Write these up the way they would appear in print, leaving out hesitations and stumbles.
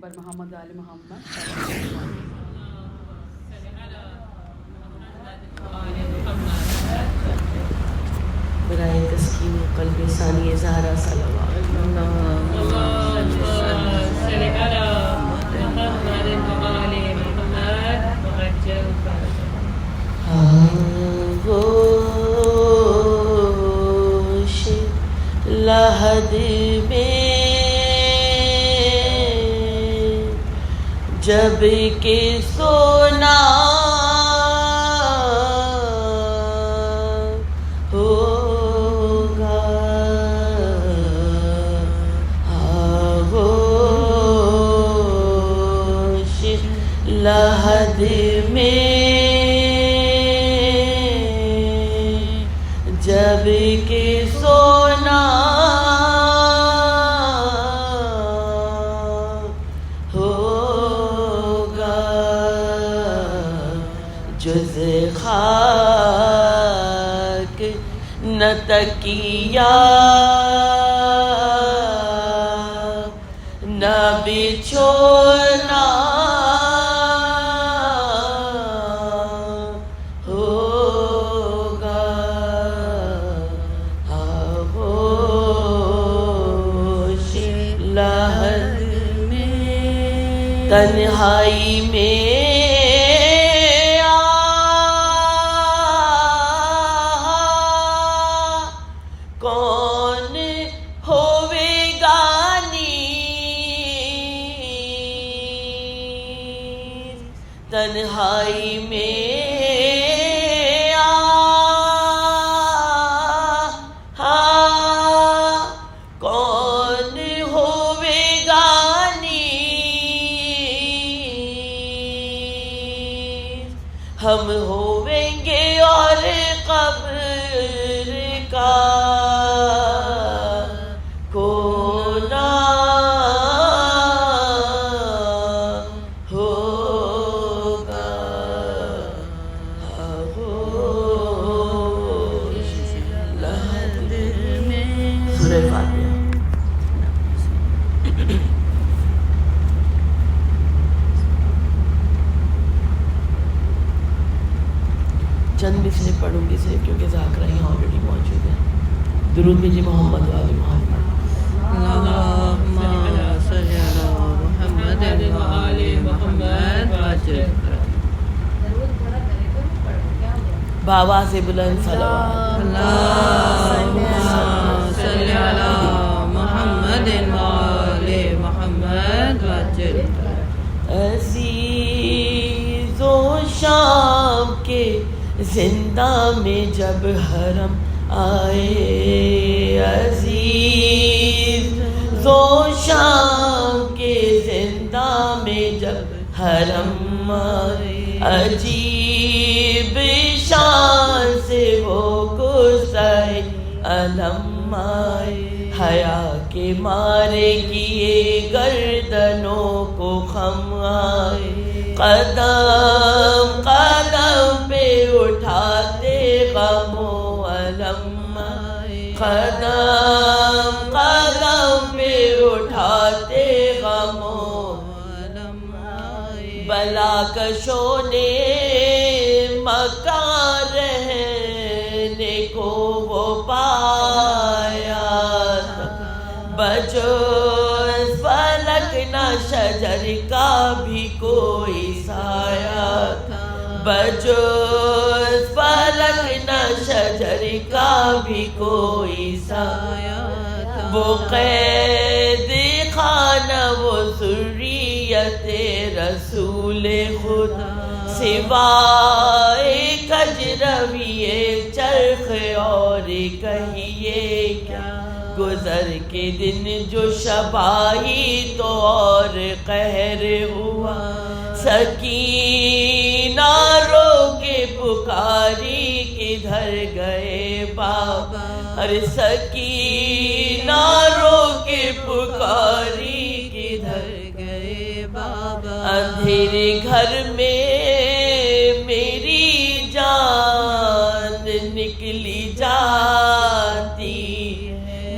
بر محمد آل محمد. برائے تسکین قلب ثانی زہرا صلوات. آغوش لحد میں جب کہ سونا ہوگا، آغوش لحد میں جب کہ سونا ہوگا، جز خاک نہ تکیہ نہ بچھونا ہوگا، آغوش لحد میں تنہائی میں کون ہوے گا نیز، تنہائی میں کون ہوے گا نیز، ہم ہویں گے اور قبر کا کونا ہوگا، آغوش لحد میں. سورہ فاتحہ. چند مثلیں پڑھوں گی صرف کیونکہ ذاکرہ یہاں آلریڈی موجود ہے. درود بھیجیے محمد و آل محمد. اللہم صلی علی محمد و آل محمد وجل. بآواز بلند صلوات. اللہم صلی علی محمد و آل محمد وجل. عزیز و شام کے زندہ میں جب حرم آئے، عزیز و شام کے زندہ میں جب حرم آئے، عجیب شان سے وہ گزرے علم آئے، حیا کے مارے کیے گردنوں کو خم آئے، قدم قدم پہ اٹھاتے غم و علم آئے، قدم قدم پہ اٹھاتے غم و علم آئے، بلا کشوں نے مکان رہنے کو وہ پایا، بجز فلک نہ شجر کا بھی کوئی سایہ، بجز فلک نہ شجر کا بھی کوئی سایہ، وہ قید خانہ وہ ذریت رسول خدا، سوائے کجرویے چرخ اور کہیے کیا، گزر کے دن جو شبائی تو اور قہر ہوا، سکینہ رو کے پکاری کدھر گئے بابا، ارے سکینہ رو کے پکاری کدھر گئے بابا، اندھیرے گھر میں میری جان نکلی جاتی،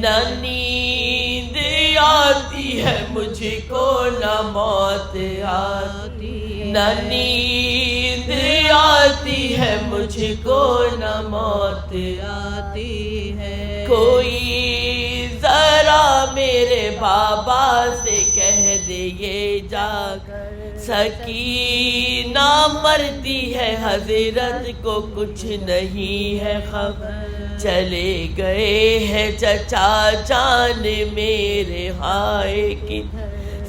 نہ نیند آتی ہے مجھ کو نہ موت آتی نہ نیند آتی ہے مجھ کو نہ موت آتی ہے کوئی ذرا میرے بابا سے کہہ دے یہ جا کر سکینہ مرتی ہے حضرت کو کچھ نہیں ہے خبر چلے گئے ہیں چچا جان میرے ہائے کی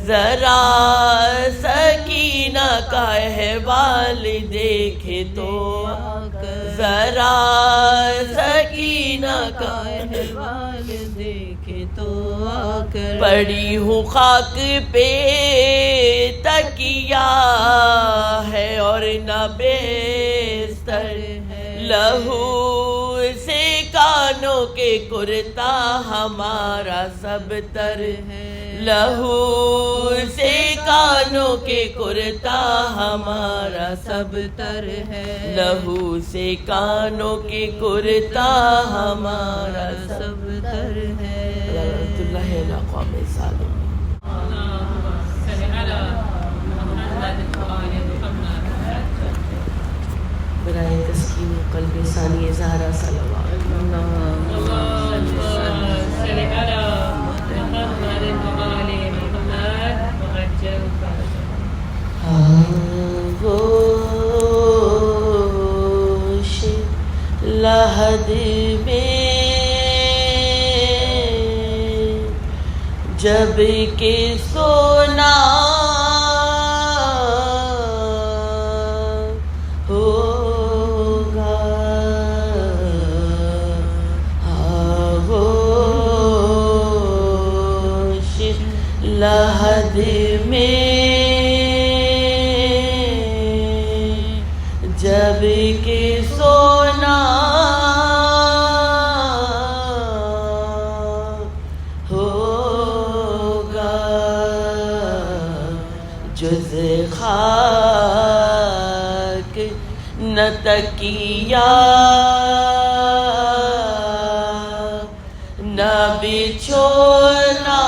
ذرا سکینہ کا احوال دیکھے تو ذرا سکینہ کا احوال دیکھے تو آ کر پڑی ہوں خاک پہ تکیا ہے اور نہ بستر لہو سے کانوں کے کرتا ہمارا سب تر ہے لہو سے کانوں کے کرتا ہمارا سب تر ہے لہو سے کانوں کے کرتا ہمارا سب تر ہے رحمۃ اللہ علیہ قوم سالم برائے تسکین قلب ثانی زہرا صلوات آغوش لحد میں جب کہ سونا ہوگا آغوش لحد میں جب کہ سونا ہوگا جز خاک نہ تکیا نہ بچھونا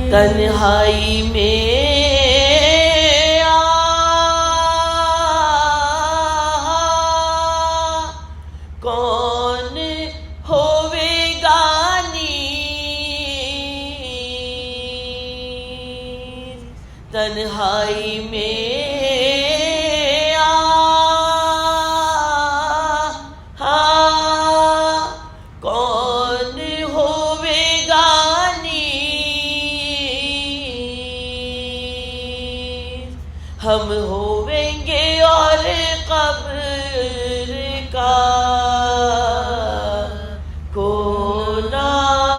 تنہائی میں کون ہوے گانی تنہائی میں ہم ہویں گے اور